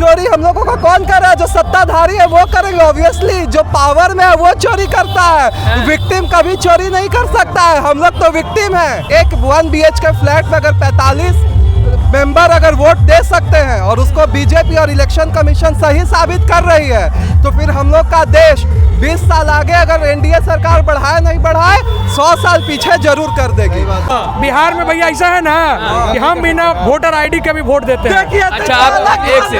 चोरी हम लोगों का कौन कर रहा है? जो सत्ताधारी है वो करेंगे ऑब्वियसली, जो पावर में है वो चोरी करता है। विक्टिम कभी चोरी नहीं कर सकता है, हम लोग तो विक्टिम है। एक 1 BHK फ्लैट में अगर 45 मेंबर अगर वोट दे सकते हैं और उसको बीजेपी और इलेक्शन कमीशन सही साबित कर रही है, तो फिर हम लोग का देश 20 साल आगे अगर एनडीए सरकार बढ़ाए नहीं बढ़ाए 100 साल पीछे जरूर कर देगी। बिहार में भैया ऐसा है ना कि हम बिना वोटर आईडी के भी वोट देते हैं। अच्छा आप एक से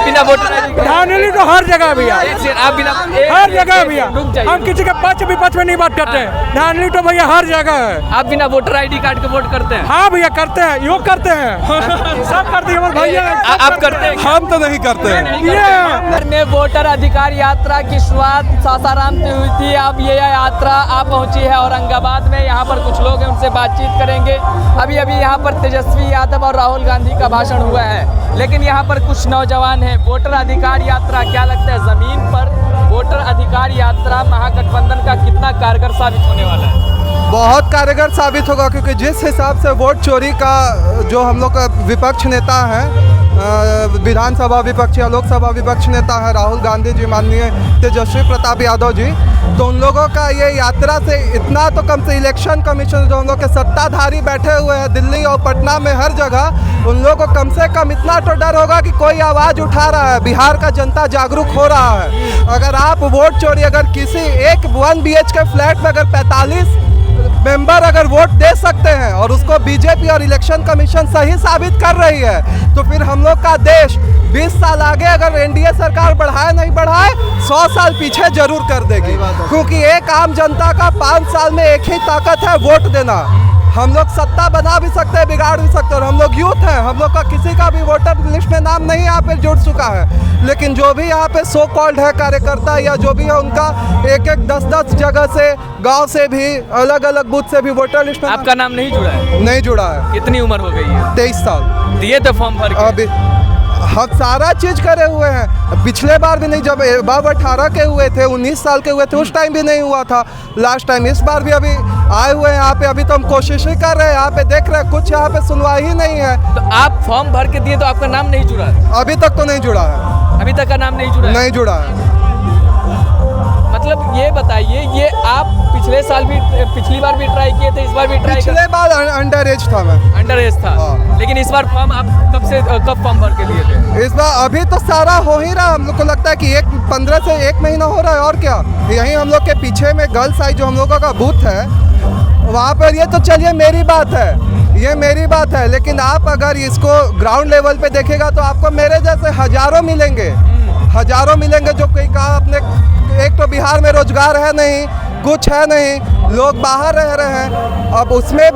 बिना वोटर आईडी धांधली तो हर जगह भैया, आप बिना हर जगह भैया। हम किसी के पक्ष विपक्ष में नहीं बात करते हैं, धांधली तो भैया हर जगह है। आप बिना वोटर आईडी कार्ड के वोट करते हैं? हाँ भैया करते हैं, योग करते हैं, सब करते हैं भैया। आप करते हैं? हम तो नहीं करते हैं। बिहार में वोटर अधिकार यात्रा की शुरुआत सासाराम से हुई थी। अब ये यात्रा आ पहुंची है औरंगाबाद में। यहाँ पर कुछ लोग हैं, उनसे बातचीत करेंगे। अभी यहाँ पर तेजस्वी यादव और राहुल गांधी का भाषण हुआ है, लेकिन यहाँ पर कुछ नौजवान हैं। वोटर अधिकार यात्रा क्या लगता है, जमीन पर वोटर अधिकार यात्रा महागठबंधन का कितना कारगर साबित होने वाला है? बहुत कारगर साबित होगा, क्योंकि जिस हिसाब से वोट चोरी का जो हम लोग का विपक्ष नेता है, विधानसभा विपक्ष या लोकसभा विपक्ष नेता है राहुल गांधी जी, माननीय तेजस्वी प्रताप यादव जी, तो उन लोगों का ये यात्रा से इतना तो कम से इलेक्शन कमीशन जो हम लोग के सत्ताधारी बैठे हुए हैं दिल्ली और पटना में हर जगह, उन लोगों को कम से कम इतना तो डर होगा कि कोई आवाज़ उठा रहा है, बिहार का जनता जागरूक हो रहा है। अगर आप वोट चोरी अगर किसी एक 1 BHK फ्लैट में अगर 45 मेंबर अगर वोट दे सकते हैं और उसको बीजेपी और इलेक्शन कमीशन सही साबित कर रही है, तो फिर हम लोग का देश 20 साल आगे अगर एनडीए सरकार बढ़ाए नहीं बढ़ाए 100 साल पीछे जरूर कर देगी। क्योंकि एक आम जनता का 5 साल में एक ही ताकत है, वोट देना। हम लोग सत्ता बना भी सकते हैं, बिगाड़ भी सकते हैं, और हम लोग यूथ हैं, हम लोग का किसी का भी वोटर लिस्ट में नाम नहीं यहाँ पे जुड़ चुका है। लेकिन जो भी यहाँ पे सो कॉल्ड है कार्यकर्ता या जो भी है, उनका 1-1, 10-10 जगह से, गांव से भी, अलग अलग बूथ से भी वोटर लिस्ट में आपका नाम नहीं जुड़ा है? नहीं जुड़ा है। कितनी उम्र हो गई है? 23 साल। दिए थे फॉर्म भर के? अभी हम सारा चीज़ करे हुए हैं। पिछले बार भी नहीं, जब बाब 18 के हुए थे, 19 साल के हुए थे, उस टाइम भी नहीं हुआ था लास्ट टाइम। इस बार भी अभी आए हुए हैं यहाँ पे, अभी तो हम कोशिश ही कर रहे हैं, यहाँ पे देख रहे हैं, कुछ यहाँ पे सुनवाई ही नहीं है। तो आप फॉर्म भर के दिए तो आपका नाम नहीं जुड़ा है? अभी तक तो नहीं जुड़ा है। अभी तक का नाम नहीं जुड़ा है? नहीं जुड़ा है। मतलब ये बताइए, ये आप पिछले साल भी, पिछली बार भी ट्राई किए थे, इस बार भी ट्राई? पिछले बार अंडर एज था मैं। अंडर एज था? हाँ। लेकिन इस बार फॉर्म आप कब फॉर्म भर के लिए थे? इस बार अभी तो सारा हो ही रहा। हम लोग को लगता है कि 15 से 1 महीना हो रहा है, और क्या। यहीं हम लोग के पीछे में गर्ल्स आई जो हम लोगों का बूथ है, वहाँ पर ये तो चलिए मेरी बात है, ये मेरी बात है। लेकिन आप अगर इसको ग्राउंड लेवल पे देखेगा तो आपको मेरे जैसे हजारों मिलेंगे, हजारों मिलेंगे जो कहीं कहा अपने। एक तो बिहार में रोजगार है नहीं, कुछ है नहीं, लोग बाहर रह रहे हैं। अब उसमें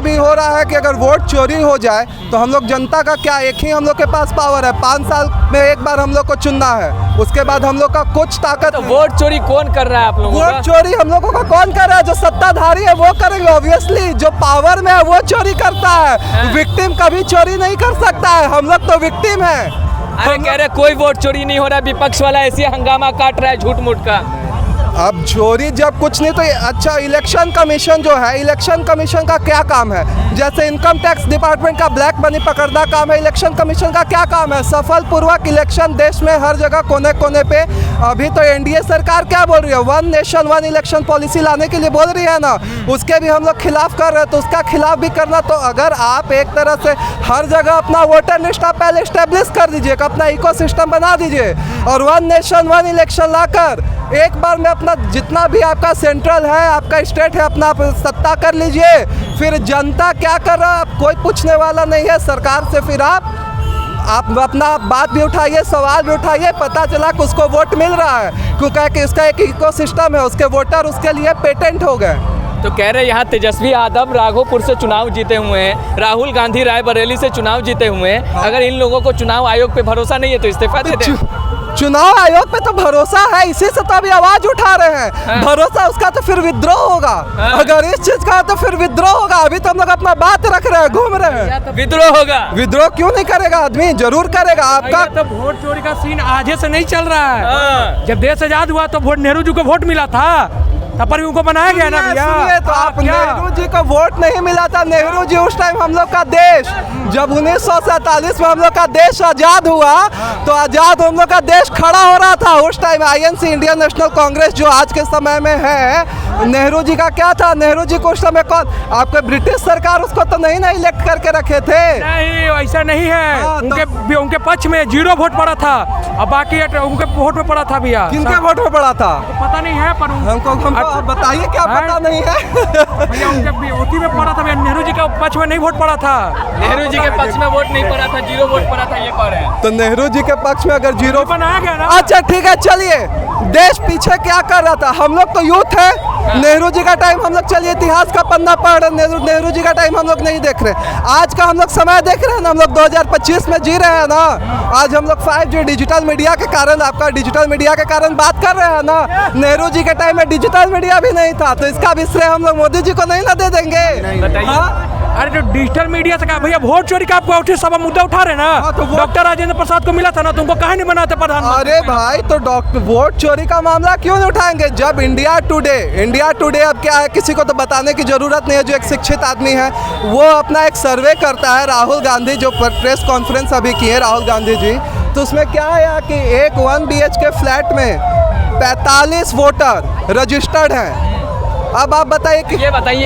भी हो रहा है कि अगर वोट चोरी हो जाए तो हम लोग जनता का क्या, एक ही हम लोग के पास पावर है, 5 साल में एक बार हम लोग को चुनना है, उसके बाद हम लोग का कुछ ताकत। तो वोट चोरी कौन कर रहा है आप लोगों का? वोट चोरी हम लोगों का कौन कर रहा है? जो सत्ताधारी है वो करेंगे ऑब्वियसली, जो पावर में है वो चोरी करता है। विक्टिम कभी चोरी नहीं कर सकता है, हम लोग तो विक्टिम है। अरे कह रहे कोई वोट चोरी नहीं हो रहा, विपक्ष वाला ऐसे हंगामा काट रहा है झूठ मूठ का। अब चोरी जब कुछ नहीं तो अच्छा, इलेक्शन कमीशन जो है, इलेक्शन कमीशन का क्या काम है? जैसे इनकम टैक्स डिपार्टमेंट का ब्लैक मनी पकड़ना काम है, इलेक्शन कमीशन का क्या काम है? सफल पूर्वक इलेक्शन देश में हर जगह कोने कोने पे। अभी तो एनडीए सरकार क्या बोल रही है, 1 नेशन 1 इलेक्शन पॉलिसी लाने के लिए बोल रही है ना, उसके भी हम लोग खिलाफ कर रहे हैं, तो उसका खिलाफ भी करना। तो अगर आप एक तरह से हर जगह अपना वोटर लिस्ट आप पहले स्टेब्लिश कर दीजिए, अपना इकोसिस्टम बना दीजिए, और 1 नेशन 1 इलेक्शन लाकर एक बार में अपना जितना भी आपका सेंट्रल है, आपका स्टेट है, अपना सत्ता कर लीजिए। फिर जनता क्या कर रहा है कोई पूछने वाला नहीं है सरकार से। फिर आप अपना बात भी उठाइए, सवाल भी उठाइए, पता चला कि उसको वोट मिल रहा है क्योंकि उसका एक इकोसिस्टम है, उसके वोटर उसके लिए पेटेंट हो गए। तो कह रहे यहाँ तेजस्वी यादव राघोपुर से चुनाव जीते हुए हैं, राहुल गांधी रायबरेली से चुनाव जीते हुए हैं। अगर इन लोगों को चुनाव आयोग पे भरोसा नहीं है तो इस्तीफा दे दें। चुनाव आयोग पे तो भरोसा है, इसी से तो अभी आवाज उठा रहे हैं। भरोसा उसका तो फिर विद्रोह होगा। अगर इस चीज का तो फिर विद्रोह होगा। अभी तो हम लोग अपना बात रख रहे हैं, घूम रहे हैं। विद्रोह होगा? विद्रोह क्यों नहीं करेगा आदमी, जरूर करेगा। आपका तो वोट चोरी का सीन आज से नहीं चल रहा है। जब देश आजाद हुआ तो वोट नेहरू जी को वोट मिला था, तब पर भी उनको बनाया गया ना भैया। सुनिए तो आप क्या? नेहरू जी को वोट नहीं मिला था। नेहरू जी उस टाइम हम लोग का देश, जब 1947 में हम लोग का देश आजाद हुआ तो आजाद हम लोग का देश खड़ा हो रहा था। उस time INC Indian national Congress जो आज के समय में है, नेहरू जी का क्या था? नेहरू जी को उस समय कौन, आपके ब्रिटिश सरकार उसको तो नहीं ना इलेक्ट करके रखे थे। नहीं ऐसा नहीं है। हाँ, तो- उनके पक्ष में 0 वोट पड़ा था और बाकी उनके वोट में पड़ा था भैया। किनके वोट में पड़ा था पता नहीं है पर हमको आप बताइए, क्या हाँ? पता नहीं है? भैया उनके उसी में पड़ा था भैया। नेहरू जी के पक्ष में नहीं वोट पड़ा था। नेहरू जी के पक्ष में वोट नहीं पड़ा था, 0 वोट पड़ा था, ये कह रहे हैं। तो नेहरू जी के पक्ष में अगर 0 बनाया गया ना। अच्छा ठीक है, चलिए देश पीछे क्या कर रहा था? हम लोग तो यूथ है। नेहरू जी का टाइम हम लोग, चलिए इतिहास का पन्ना पढ़ रहे, नेहरू जी का टाइम हम लोग नहीं देख रहे। आज का हम लोग समय देख रहे हैं ना, हम लोग 2025 में जी रहे हैं ना। आज हम लोग 5G डिजिटल मीडिया के कारण, आपका डिजिटल मीडिया के कारण बात कर रहे हैं ना। नेहरू जी के टाइम में डिजिटल मीडिया भी नहीं था, तो इसका भी श्रेय हम लोग मोदी जी को नहीं ना दे देंगे? बताइए। हाँ? अरे जो डिजिटल मीडिया से कहा भैया, वोट चोरी का आपको उठे सब मुद्दा उठा रहे ना। हाँ, तो डॉक्टर राजेंद्र प्रसाद को मिला था ना, तुमको कहा नहीं बनाते प्रधानमंत्री? अरे भाई, तो डॉक्टर वोट चोरी का मामला क्यों नहीं उठाएंगे? जब इंडिया टुडे अब क्या है, किसी को तो बताने की जरूरत नहीं है, जो एक शिक्षित आदमी है वो अपना एक सर्वे करता है। राहुल गांधी जो प्रेस कॉन्फ्रेंस अभी किए राहुल गांधी जी, तो उसमें क्या है कि एक 1 BHK फ्लैट में 45 वोटर रजिस्टर्ड हैं। अब आप बताइए कि ये बताइए,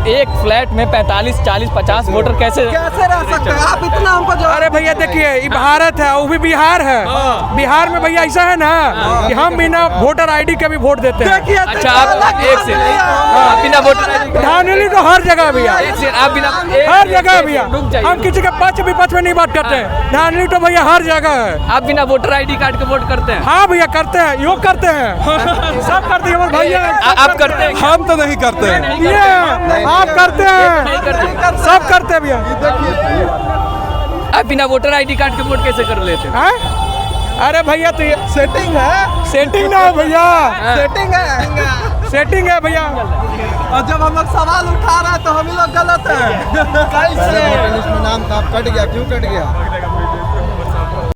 एक फ्लैट में 45, 40, 50 वोटर कैसे कैसे रह सकते हैं आप? इतना हमको जो अरे भैया देखिए, ये भारत है, वो भी बिहार है। बिहार में भैया ऐसा है ना कि हम बिना वोटर आईडी के भी वोट देते हैं। देखिए, अच्छा आप एक से आप बिना वोटर ID धांधली तो हर जगह भैया, एक से आप बिना हर जगह भैया। रुक जाइए। हम किसी के पक्ष विपक्ष में नहीं बात करते हैं। धांधली तो भैया हर जगह है। आप बिना वोटर ID कार्ड के वोट करते हैं? हाँ भैया करते हैं, योग करते हैं, सब करते हैं भैया। आप करते हैं? हम तो नहीं करते हैं। ये आप करते हैं, नहीं करते। सब करते हैं भैया। आप बिना वोटर ID कार्ड के वोट कैसे कर लेते हैं? हैं? अरे भैया तो ये सेटिंग है, सेटिंग ना है भैया, सेटिंग है। सेटिंग है भैया। और जब हम लोग सवाल उठा रहे हैं तो हम ही लोग गलत हैं। कैसे? इसमें नाम था, कट गया, क्यों कट गया?